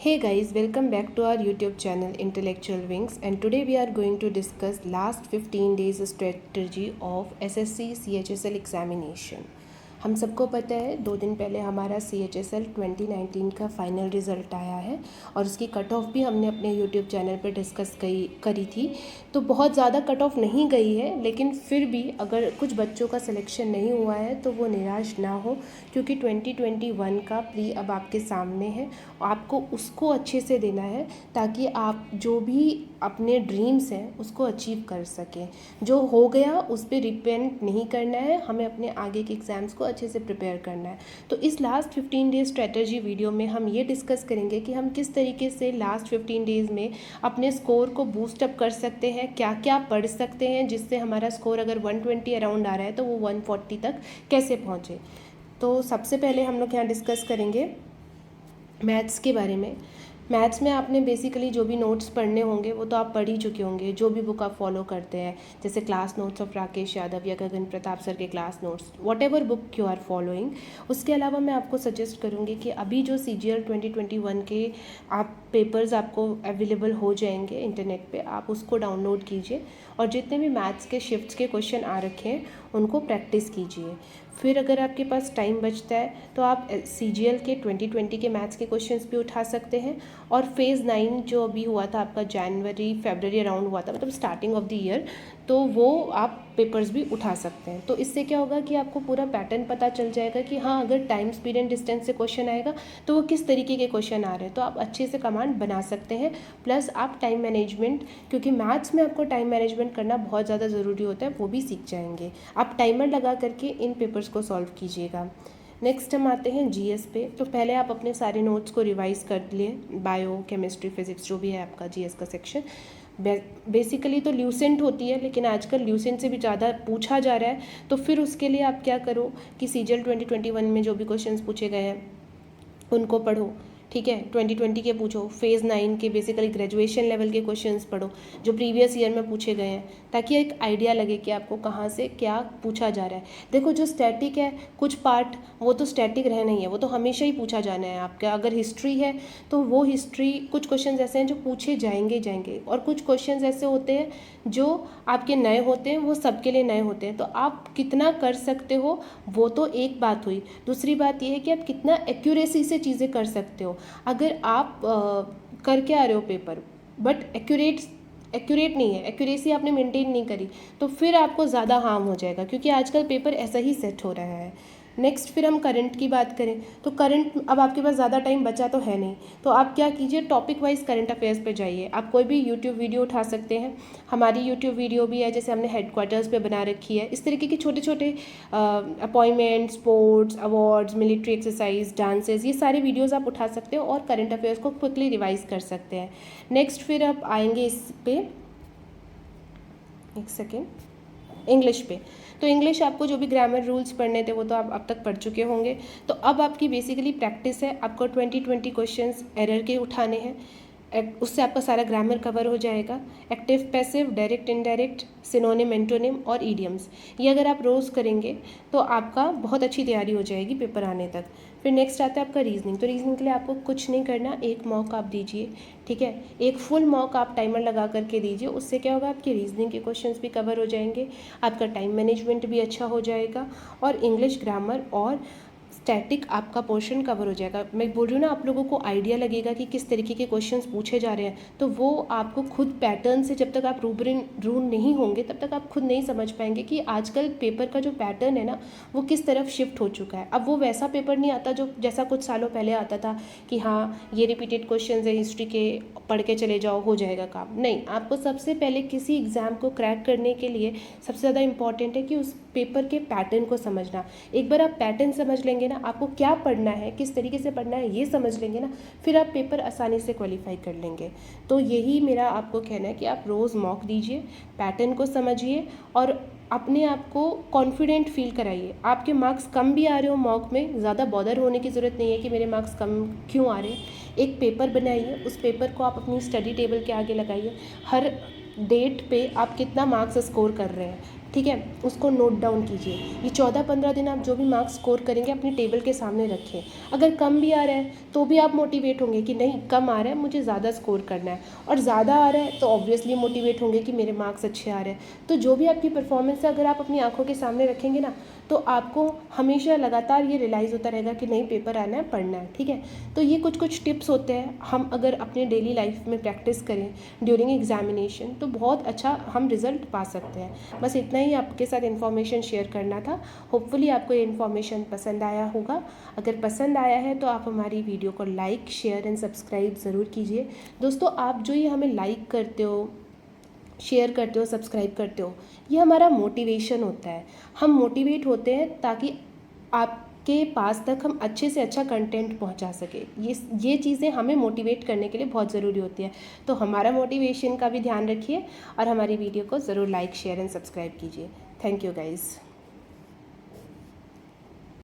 Hey guys, welcome back to our YouTube channel Intellectual Wings, and today we are going to discuss last 15 days strategy of SSC CHSL examination. हम सबको पता है 2 दिन पहले हमारा CHSL 2019 का final result आया है और उसकी कट ऑफ भी हमने अपने YouTube चैनल पर डिस्कस करी थी। तो बहुत ज़्यादा कट ऑफ नहीं गई है, लेकिन फिर भी अगर कुछ बच्चों का सिलेक्शन नहीं हुआ है तो वो निराश ना हो, क्योंकि 2021 का प्री अब आपके सामने है। आपको उसको अच्छे से देना है ताकि आप जो भी अपने ड्रीम्स हैं उसको अचीव कर सकें। जो हो गया उस पर रिपेंट नहीं करना है, हमें अपने आगे के एग्ज़ाम्स को अच्छे से प्रिपेयर करना है। तो इस लास्ट 15 डेज स्ट्रेटजी वीडियो में हम ये डिस्कस करेंगे कि हम किस तरीके से लास्ट 15 डेज़ में अपने स्कोर को बूस्ट अप कर सकते हैं, क्या क्या पढ़ सकते हैं जिससे हमारा स्कोर अगर 120 अराउंड आ रहा है तो वो 140 तक कैसे पहुँचे। तो सबसे पहले हम लोग यहाँ डिस्कस करेंगे मैथ्स के बारे में। मैथ्स में आपने बेसिकली जो भी नोट्स पढ़ने होंगे वो तो आप पढ़ ही चुके होंगे, जो भी बुक आप फॉलो करते हैं, जैसे class notes of Rakesh Yadav या गगन प्रताप सर के class notes, whatever book you are following. उसके अलावा मैं आपको सजेस्ट करूँगी कि अभी जो CGL 2021 के आप पेपर्स आपको अवेलेबल हो जाएंगे इंटरनेट पे, आप उसको डाउनलोड कीजिए और जितने भी मैथ्स के शिफ्ट्स के क्वेश्चन आ रखे हैं उनको प्रैक्टिस कीजिए। फिर अगर आपके पास टाइम बचता है तो आप CGL के 2020 के मैथ्स के क्वेश्चंस भी उठा सकते हैं, और फेज़ 9 जो अभी हुआ था आपका जनवरी फरवरी अराउंड हुआ था, मतलब स्टार्टिंग ऑफ द ईयर, तो वो आप पेपर्स भी उठा सकते हैं। तो इससे क्या होगा कि आपको पूरा पैटर्न पता चल जाएगा कि हाँ, अगर टाइम स्पीड एंड डिस्टेंस से क्वेश्चन आएगा तो वो किस तरीके के क्वेश्चन आ रहे हैं, तो आप अच्छे से कमांड बना सकते हैं। प्लस आप टाइम मैनेजमेंट, क्योंकि मैथ्स में आपको टाइम मैनेजमेंट करना बहुत ज़्यादा ज़रूरी होता है, वो भी सीख जाएंगे। आप टाइमर लगा करके इन पेपर्स को सॉल्व कीजिएगा। नेक्स्ट हम आते हैं GS पे। तो पहले आप अपने सारे नोट्स को रिवाइज़ कर लिए, बायो केमिस्ट्री फिजिक्स जो भी है आपका GS का सेक्शन। बेसिकली तो ल्यूसेंट होती है, लेकिन आजकल ल्यूसेंट से भी ज़्यादा पूछा जा रहा है, तो फिर उसके लिए आप क्या करो कि CGL 2021 में जो भी क्वेश्चंस पूछे गए हैं उनको पढ़ो, ठीक है। 2020 के पूछो, फेज़ 9 के बेसिकली ग्रेजुएशन लेवल के क्वेश्चंस पढ़ो जो प्रीवियस ईयर में पूछे गए हैं, ताकि एक आइडिया लगे कि आपको कहाँ से क्या पूछा जा रहा है। देखो, जो स्टैटिक है कुछ पार्ट, वो तो स्टैटिक रहना ही है, वो तो हमेशा ही पूछा जाना है आपका। अगर हिस्ट्री है तो वो हिस्ट्री, कुछ क्वेश्चन ऐसे हैं जो पूछे जाएंगे, और कुछ क्वेश्चन ऐसे होते हैं जो आपके नए होते हैं, वो सबके लिए नए होते हैं। तो आप कितना कर सकते हो वो तो एक बात हुई, दूसरी बात ये है कि आप कितना एक्यूरेसी से चीज़ें कर सकते हो। अगर आप करके आ रहे हो पेपर बट एक्यूरेट नहीं है, एक्यूरेसी आपने मेंटेन नहीं करी, तो फिर आपको ज़्यादा हार्म हो जाएगा, क्योंकि आजकल पेपर ऐसा ही सेट हो रहा है। नेक्स्ट फिर हम करंट की बात करें तो करंट, अब आपके पास ज़्यादा टाइम बचा तो है नहीं, तो आप क्या कीजिए, टॉपिक वाइज करंट अफेयर्स पे जाइए। आप कोई भी यूट्यूब वीडियो उठा सकते हैं, हमारी यूट्यूब वीडियो भी है, जैसे हमने हेडक्वार्टर्स पे बना रखी है। इस तरीके के छोटे छोटे appointment, sports, awards, military exercise, dances, ये सारे वीडियोज़ आप उठा सकते हो और करंट अफेयर्स को क्विकली रिवाइज कर सकते हैं। नेक्स्ट फिर आप आएंगे इस पे, एक सेकेंड, इंग्लिश पे। तो इंग्लिश आपको जो भी ग्रामर रूल्स पढ़ने थे वो तो आप अब तक पढ़ चुके होंगे। तो अब आपकी बेसिकली प्रैक्टिस है, आपको 20 क्वेश्चंस एरर के उठाने हैं, उससे आपका सारा ग्रामर कवर हो जाएगा। Active passive, direct indirect, synonym antonym और ईडियम्स, ये अगर आप रोज़ करेंगे तो आपका बहुत अच्छी तैयारी हो जाएगी पेपर आने तक। फिर नेक्स्ट आता है आपका रीजनिंग। तो रीजनिंग के लिए आपको कुछ नहीं करना, एक मॉक आप दीजिए, ठीक है। एक फुल मॉक आप टाइमर लगा करके दीजिए, उससे क्या होगा, आपके रीजनिंग के क्वेश्चंस भी कवर हो जाएंगे, आपका टाइम मैनेजमेंट भी अच्छा हो जाएगा, और इंग्लिश ग्रामर और स्टैटिक आपका पोर्शन कवर हो जाएगा। मैं बोल रही हूँ ना, आप लोगों को आइडिया लगेगा कि किस तरीके के क्वेश्चंस पूछे जा रहे हैं, तो वो आपको खुद पैटर्न से, जब तक आप रूबरू नहीं होंगे तब तक आप खुद नहीं समझ पाएंगे कि आजकल पेपर का जो पैटर्न है ना वो किस तरफ शिफ्ट हो चुका है। अब वो वैसा पेपर नहीं आता जो जैसा कुछ सालों पहले आता था कि हाँ ये रिपीटेड क्वेश्चन है हिस्ट्री के, पढ़ के चले जाओ हो जाएगा काम। नहीं, आपको सबसे पहले किसी एग्ज़ाम को क्रैक करने के लिए सबसे ज़्यादा इंपॉर्टेंट है कि उस पेपर के पैटर्न को समझना। एक बार आप पैटर्न समझ लेंगे ना, आपको क्या पढ़ना है, किस तरीके से पढ़ना है, ये समझ लेंगे ना, फिर आप पेपर आसानी से क्वालिफाई कर लेंगे। तो यही मेरा आपको कहना है कि आप रोज़ मॉक दीजिए, पैटर्न को समझिए और अपने आप को कॉन्फिडेंट फील कराइए। आपके मार्क्स कम भी आ रहे हो मॉक में, ज़्यादा बॉदर होने की ज़रूरत नहीं है कि मेरे मार्क्स कम क्यों आ रहे हैं। एक पेपर बनाइए, उस पेपर को आप अपनी स्टडी टेबल के आगे लगाइए, हर डेट पे आप कितना मार्क्स स्कोर कर रहे हैं, ठीक है, उसको नोट डाउन कीजिए। ये 14-15 दिन आप जो भी मार्क्स स्कोर करेंगे अपनी टेबल के सामने रखें। अगर कम भी आ रहा है तो भी आप मोटिवेट होंगे कि नहीं, कम आ रहा है, मुझे ज़्यादा स्कोर करना है, और ज़्यादा आ रहा है तो ऑब्वियसली मोटिवेट होंगे कि मेरे मार्क्स अच्छे आ रहे हैं। तो जो भी आपकी परफॉर्मेंस है अगर आप अपनी आंखों के सामने रखेंगे ना, तो आपको हमेशा लगातार ये रियलाइज़ होता रहेगा कि नहीं, पेपर आना है, पढ़ना है। ठीक है, तो ये कुछ टिप्स होते हैं, हम अगर अपने डेली लाइफ में प्रैक्टिस करें ड्यूरिंग एग्जामिनेशन तो बहुत अच्छा हम रिज़ल्ट पा सकते हैं। बस इतना ही आपके साथ इन्फॉर्मेशन शेयर करना था। होपफुली आपको ये इन्फॉर्मेशन पसंद आया होगा। अगर पसंद आया है तो आप हमारी वीडियो को लाइक, शेयर एंड सब्सक्राइब ज़रूर कीजिए। दोस्तों, आप जो ये हमें लाइक करते हो, शेयर करते हो, सब्सक्राइब करते हो, ये हमारा मोटिवेशन होता है। हम मोटिवेट होते हैं ताकि आपके पास तक हम अच्छे से अच्छा कंटेंट पहुंचा सके। ये चीज़ें हमें मोटिवेट करने के लिए बहुत ज़रूरी होती है। तो हमारा मोटिवेशन का भी ध्यान रखिए और हमारी वीडियो को ज़रूर लाइक, शेयर एंड सब्सक्राइब कीजिए। Thank you guys.